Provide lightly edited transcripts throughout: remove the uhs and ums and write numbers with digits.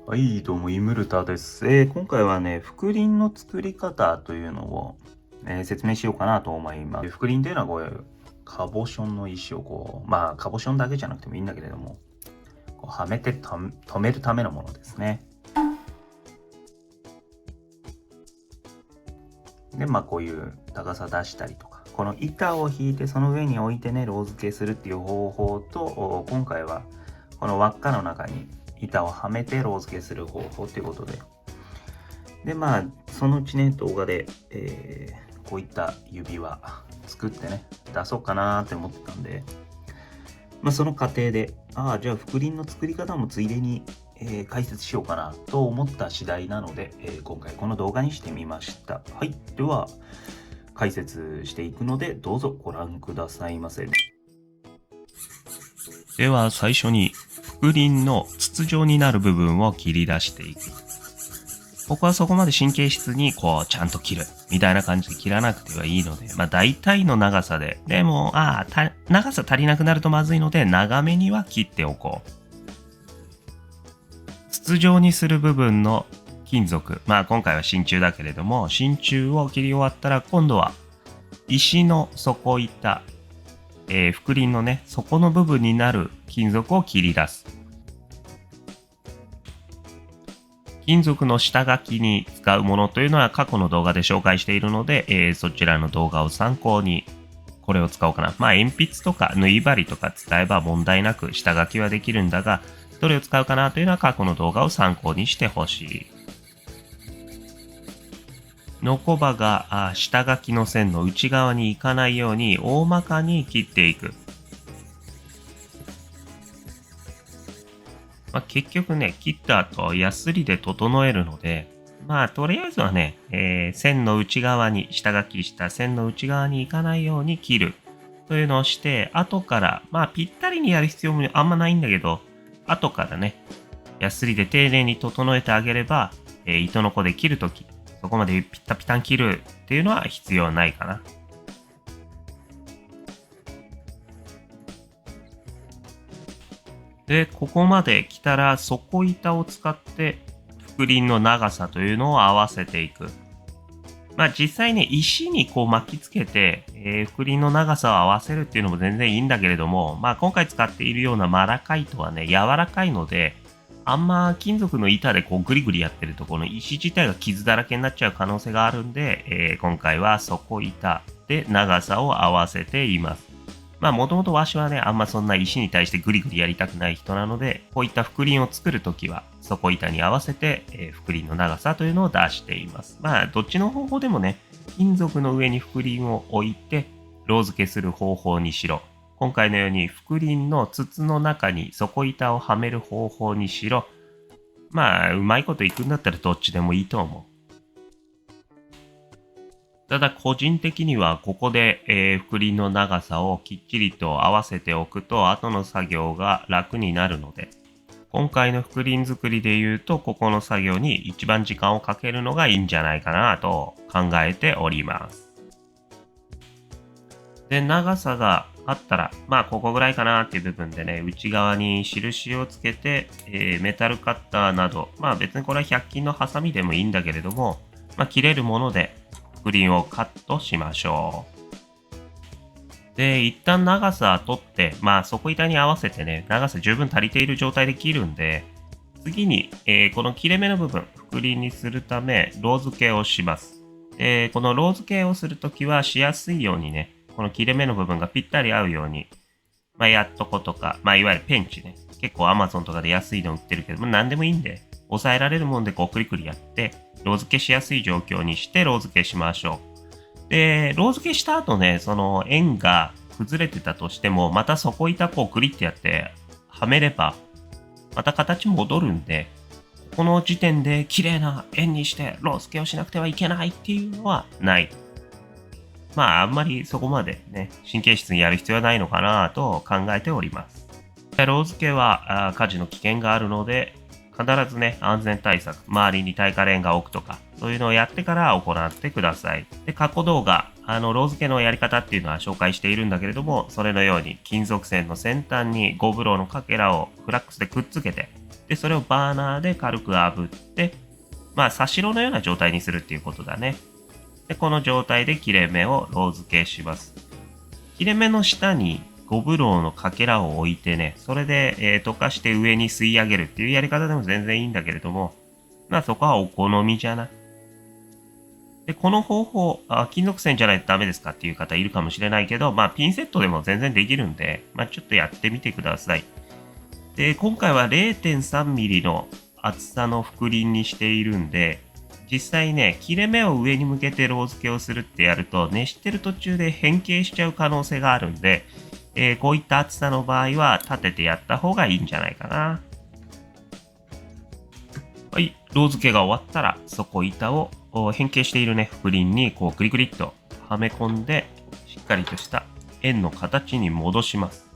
はい、どうも、イムルタです。今回はね、覆輪の作り方というのを、説明しようかなと思います。覆輪というのはこういうカボションの石をカボションだけじゃなくてもいいんだけれども、はめて止めるためのものですね。で、こういう高さ出したりとか、この板を引いてその上に置いてね、ロー付けするっていう方法と、今回はこの輪っかの中に板をはめてロー付けする方法ということで、そのうちね、動画で、こういった指輪作ってね、出そうかなーって思ってたんで、その過程で、じゃあ、覆輪の作り方もついでに、解説しようかなと思った次第なので、今回この動画にしてみました。はい。では、解説していくので、どうぞご覧くださいませ。では、最初に、覆輪の筒状になる部分を切り出していく。ここはそこまで神経質にちゃんと切るみたいな感じで切らなくてはいいので、大体の長さで、でも長さ足りなくなるとまずいので長めには切っておこう。筒状にする部分の金属、今回は真鍮だけれども、真鍮を切り終わったら今度は石の底板、覆輪のね底の部分になる金属を切り出す。金属の下書きに使うものというのは過去の動画で紹介しているので、そちらの動画を参考にこれを使おうかな。鉛筆とか縫い針とか使えば問題なく下書きはできるんだが、どれを使うかなというのは過去の動画を参考にしてほしい。ノコバが下書きの線の内側に行かないように大まかに切っていく。結局ね、切った後、ヤスリで整えるので、とりあえずはね、線の内側に、下書きした線の内側に行かないように切るというのをして、後から、ぴったりにやる必要もあんまないんだけど、後からね、ヤスリで丁寧に整えてあげれば、糸のこで切るとき、そこまでピッタピタン切るっていうのは必要ないかな。で、ここまで来たら底板を使って覆輪の長さというのを合わせていく。実際ね、石に巻きつけて、覆輪の長さを合わせるっていうのも全然いいんだけれども、今回使っているようなマラカイトはね、柔らかいので、あんま金属の板でグリグリやってるとこの石自体が傷だらけになっちゃう可能性があるんで、今回は底板で長さを合わせています。もともとわしはね、あんまそんな石に対してグリグリやりたくない人なので、こういった覆輪を作るときは、底板に合わせて、覆輪の長さというのを出しています。どっちの方法でもね、金属の上に覆輪を置いて、ロー付けする方法にしろ、今回のように覆輪の筒の中に底板をはめる方法にしろ、うまいこといくんだったらどっちでもいいと思う。ただ個人的にはここで、覆輪の長さをきっちりと合わせておくと後の作業が楽になるので、今回の覆輪作りで言うとここの作業に一番時間をかけるのがいいんじゃないかなと考えております。で、長さがあったら、ここぐらいかなっていう部分でね、内側に印をつけて、メタルカッターなど、別にこれは100均のハサミでもいいんだけれども、切れるもので覆輪をカットしましょう。で、一旦長さ取って、底板に合わせてね、長さ十分足りている状態で切るんで、次に、この切れ目の部分、覆輪にするため、ロー付けをします。で、このロー付けをするときはしやすいようにね、この切れ目の部分がぴったり合うように、やっとことか、いわゆるペンチね、結構 Amazon とかで安いの売ってるけど、何でもいいんで、抑えられるもんでクリクリやって、ロー付けしやすい状況にしてロー付けしましょう。で、ロー付けした後ね、その円が崩れてたとしても、また底板グリってやってはめれば、また形戻るんで、この時点で綺麗な円にしてロー付けをしなくてはいけないっていうのはない。あんまりそこまでね、神経質にやる必要はないのかなと考えております。ロー付けは火事の危険があるので、必ずね、安全対策、周りに耐火レーンが置くとか、そういうのをやってから行ってください。で、過去動画、ロー付けのやり方っていうのは紹介しているんだけれども、それのように金属線の先端にゴブロのかけらをフラックスでくっつけて、で、それをバーナーで軽く炙って、まあ、差し色のような状態にするっていうことだね。で、この状態で切れ目をロー付けします。切れ目の下にゴブロウのかけらを置いてね、それで、溶かして上に吸い上げるっていうやり方でも全然いいんだけれども、まあそこはお好みじゃな。で、この方法、金属線じゃないとダメですかっていう方いるかもしれないけど、まあピンセットでも全然できるんで、まあちょっとやってみてください。で、今回は 0.3 ミリの厚さの覆輪にしているんで、実際ね、切れ目を上に向けてロー付けをするってやると、熱してる途中で変形しちゃう可能性があるんで、こういった厚さの場合は立ててやった方がいいんじゃないかな。はい、ロー付けが終わったら、底板を変形しているね、覆輪にこうグリグリっとはめ込んで、しっかりとした円の形に戻します。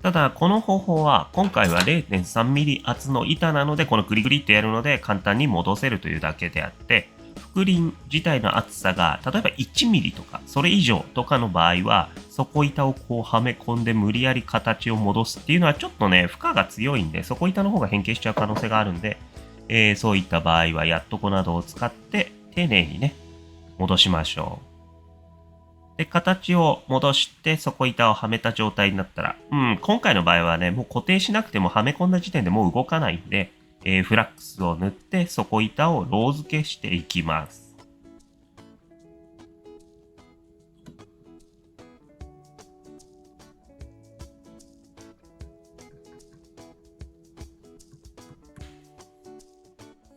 ただ、この方法は、今回は 0.3 ミリ厚の板なので、このグリグリっとやるので簡単に戻せるというだけであって、覆輪自体の厚さが、例えば1ミリとか、それ以上とかの場合は、底板をこうはめ込んで無理やり形を戻すっていうのはちょっとね、負荷が強いんで、底板の方が変形しちゃう可能性があるんで、そういった場合は、やっとこなどを使って、丁寧にね、戻しましょう。で、形を戻して底板をはめた状態になったら、今回の場合はね、もう固定しなくてもはめ込んだ時点でもう動かないんで、フラックスを塗って底板をロー付けしていきます。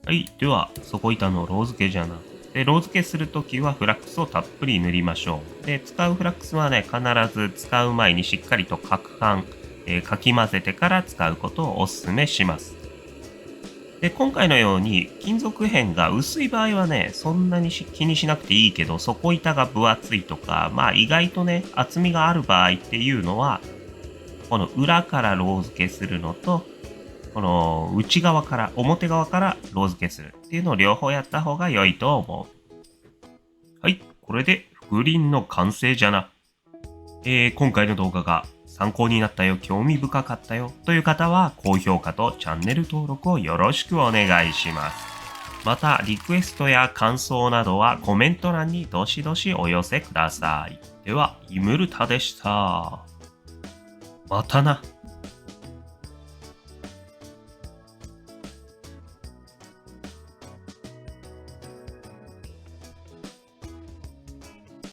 はい。では、底板のロー付けじゃな。で、ロー付けするときはフラックスをたっぷり塗りましょう。で、使うフラックスはね、必ず使う前にしっかりと攪拌、かき混ぜてから使うことをお勧めします。で、今回のように金属片が薄い場合はね、そんなに気にしなくていいけど、底板が分厚いとか、まあ意外とね、厚みがある場合っていうのは、この裏からロー付けするのと、この内側から、表側からロー付けするっていうのを両方やった方が良いと思う。はい、これで覆輪の完成じゃな。今回の動画が参考になったよ、興味深かったよという方は高評価とチャンネル登録をよろしくお願いします。また、リクエストや感想などはコメント欄にどしどしお寄せください。では、イムルタでした。またな。